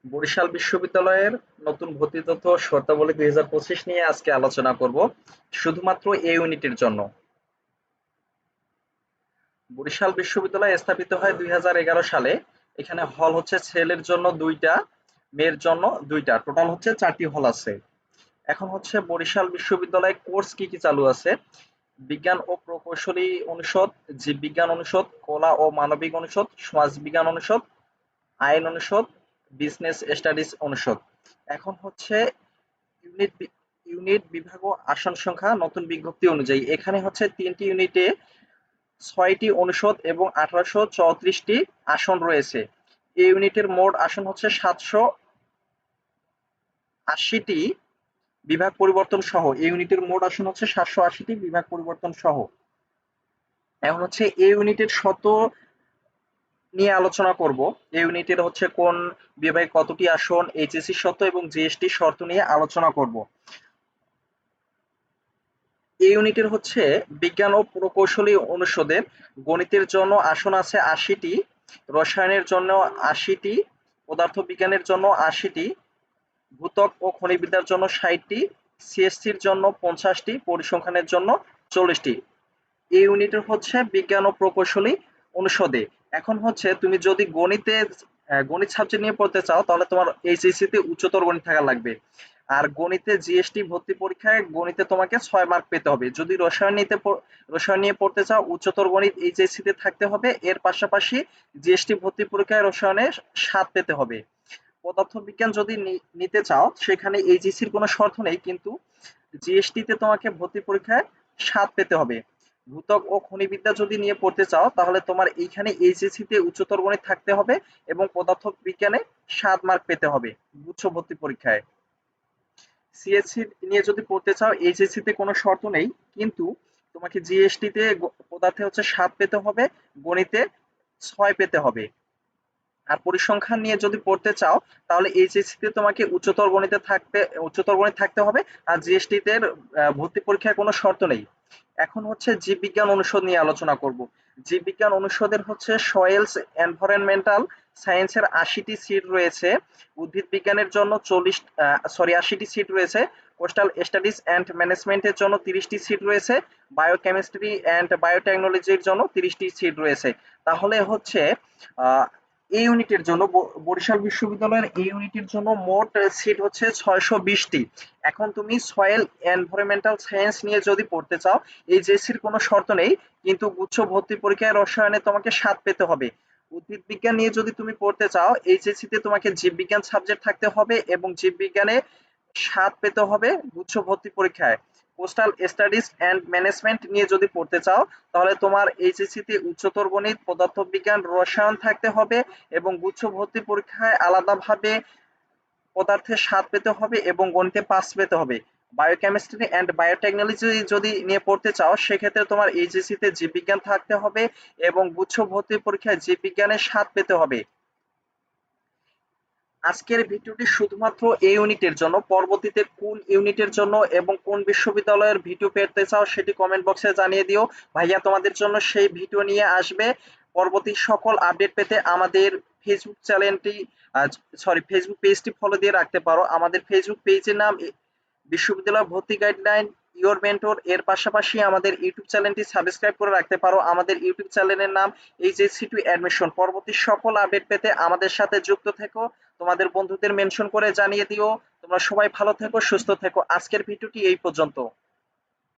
বরিশাল বিশ্ববিদ্যালয়ের নতুন ভর্তি তথ্য ও শর্তাবলী 2025 নিয়ে আজকে আলোচনা করব শুধুমাত্র এ ইউনিটের জন্য। বরিশাল বিশ্ববিদ্যালয় স্থাপিত হয় 2011 সালে। এখানে হল হচ্ছে ছেলের জন্য 2টা, মেয়ের জন্য 2টা, টোটাল হচ্ছে 4টি হল আছে। এখন হচ্ছে বরিশাল বিশ্ববিদ্যালয়ে কোর্স কি কি চালু আছে: বিজ্ঞান ও প্রকৌশলী অনুষদ, জীববিজ্ঞান অনুষদ, কলা ও মানবিক অনুষদ, সমাজবিজ্ঞান অনুষদ, আইন অনুষদ, বিজনেস স্টাডিজ অনুষদ। এখন হচ্ছে ইউনিট ইউনিট বিভাগ ও আসন সংখ্যা নতুন বিজ্ঞপ্তি অনুযায়ী এখানে হচ্ছে 3টি ইউনিটে 6টি অনুষদ এবং 1834টি আসন রয়েছে। এই ইউনিটের মোট আসন হচ্ছে 780টি বিভাগ পরিবর্তন সহ। এই ইউনিটের মোট আসন হচ্ছে 780টি বিভাগ পরিবর্তন সহ। এখন হচ্ছে এই ইউনিটের শত নিয়ে আলোচনা করব। এই ইউনিটের হচ্ছে কোন বিভাগে কতটি আসন, এইচএসসি শর্ত এবং জিএসটি শর্ত নিয়ে আলোচনা করব। এই ইউনিটের হচ্ছে বিজ্ঞান ও প্রকৌশলী অনুষদের গণিতের জন্য আসন আছে 80টি, রসায়নের জন্য 80টি, পদার্থবিজ্ঞানের জন্য 80টি, ভূত্বক ও খনিবিদ্যার জন্য 60টি, সিএসসির জন্য 50টি, পরিসংখ্যানের জন্য 40টি। এই ইউনিটের হচ্ছে বিজ্ঞান ও প্রকৌশলী অনুষদে। এখন হচ্ছে তুমি যদি গণিত সাবজেক্ট নিয়ে পড়তে চাও তাহলে তোমার এইচএসসি তে উচ্চতর গণিত থাকা লাগবে। আর গণিতে জিএসটি ভর্তি পরীক্ষায় গণিতে তোমাকে 6 মার্ক পেতে হবে। যদি রসায়ন নিয়ে পড়তে চাও উচ্চতর গণিত এইচএসসি তে থাকতে হবে। এর পাশাপাশি জিএসটি ভর্তি পরীক্ষায় রসায়নে 7 পেতে হবে। পদার্থবিজ্ঞান যদি নিতে চাও সেখানে এইচএসসির কোনো শর্ত নেই, কিন্তু জিএসটি তে তোমাকে ভর্তি পরীক্ষায় 7 পেতে হবে। ভূত্বক ও খনিবিদ্যা যদি নিয়ে পড়তে চাও তাহলে তোমার এইখানে এইচএসসি তে উচ্চতর গণিত থাকতে হবে এবং পদার্থ বিজ্ঞানে 7 মার্ক পেতে হবে গুচ্ছ ভর্তি পরীক্ষায়। সিএসসি নিয়ে যদি পড়তে চাও এইচএসসি তে কোনো শর্ত নেই, কিন্তু তোমাকে জিএসটি তে পদার্থে হচ্ছে 7 পেতে হবে, গণিতে 6 পেতে হবে। আর পরিসংখ্যান নিয়ে যদি পড়তে চাও তাহলে এইচএসসি তে তোমাকে উচ্চতর গণিত থাকতে হবে। আর জিএসটি তে ভর্তি পরীক্ষায় কোনো শর্ত নেই। এখন হচ্ছে জীববিজ্ঞান অনুষদ নিয়ে আলোচনা করব। জীববিজ্ঞান অনুষদের হচ্ছে সয়েলস এনভায়রনমেন্টাল সায়েন্সের 80টি সিট রয়েছে, উদ্ভিদ বিজ্ঞানের জন্য 80টি সিট রয়েছে, কোস্টাল স্টাডিজ অ্যান্ড ম্যানেজমেন্টের জন্য 30টি সিট রয়েছে, বায়োকেমিস্ট্রি অ্যান্ড বায়োটেকনোলজির জন্য 30টি সিট রয়েছে। তাহলে হচ্ছে আহ, এই ইউনিটের জন্য বরিশাল বিশ্ববিদ্যালয়ের এই ইউনিটের জন্য মোট সিট হচ্ছে 620টি। এখন তুমি সয়েল এনভায়রনমেন্টাল সায়েন্স নিয়ে যদি পড়তে চাও এইচএসসির কোনো শর্ত নেই, কিন্তু গুচ্ছ ভর্তি পরীক্ষায় রসায়নে তোমাকে 7 পেতে হবে। উদ্ভিদ বিজ্ঞান নিয়ে যদি তুমি পড়তে চাও এইচএসসি তে তোমাকে জীববিজ্ঞান সাবজেক্ট থাকতে হবে এবং জীববিজ্ঞানে 7 পেতে হবে গুচ্ছ ভর্তি পরীক্ষায়। কোস্টাল স্টাডিজ অ্যান্ড ম্যানেজমেন্ট নিয়ে যদি পড়তে চাও তাহলে তোমার এইচএসসি তে উচ্চতর গণিত, পদার্থবিজ্ঞান, রসায়ন থাকতে হবে এবং গুচ্ছ ভর্তি পরীক্ষায় আলাদাভাবে পদার্থে 7 পেতে হবে এবং গণিতে 5 পেতে হবে। বায়োকেমিস্ট্রি অ্যান্ড বায়োটেকনোলজি যদি নিয়ে পড়তে চাও সেক্ষেত্রে তোমার এইচএসসি তে জীববিজ্ঞান থাকতে হবে এবং গুচ্ছ ভর্তি পরীক্ষায় জীববিজ্ঞানে 7 পেতে হবে। আজকের ভিডিওটি শুধুমাত্র এই ইউনিটের জন্য। পরবর্তীতে কোন ইউনিটের জন্য এবং কোন বিশ্ববিদ্যালয়ের ভিডিও পেতে চাও সেটি কমেন্ট বক্সে জানিয়ে দিও। ভাইয়া তোমাদের জন্য সেই ভিডিও নিয়ে আসবে। পরবর্তী সকল আপডেট পেতে আমাদের ফেসবুক চ্যানেলটি ফেসবুক পেজটি ফলো দিয়ে রাখতে পারো। আমাদের ফেসবুক পেজের নাম বিশ্ববিদ্যালয় ভর্তি গাইডলাইন ইওর মেন্টর। এর পাশাপাশি আমাদের ইউটিউব চ্যানেলটি সাবস্ক্রাইব করে রাখতে পারো। আমাদের ইউটিউব চ্যানেলের নাম এইচএসসি টু অ্যাডমিশন। পরবর্তী সকল আপডেট পেতে আমাদের সাথে যুক্ত থেকো। তোমাদের বন্ধুদের মেনশন করে জানিয়ে দিও। তোমরা সবাই ভালো থেকো, সুস্থ থেকো। আজকের ভিডিওটি এই পর্যন্ত।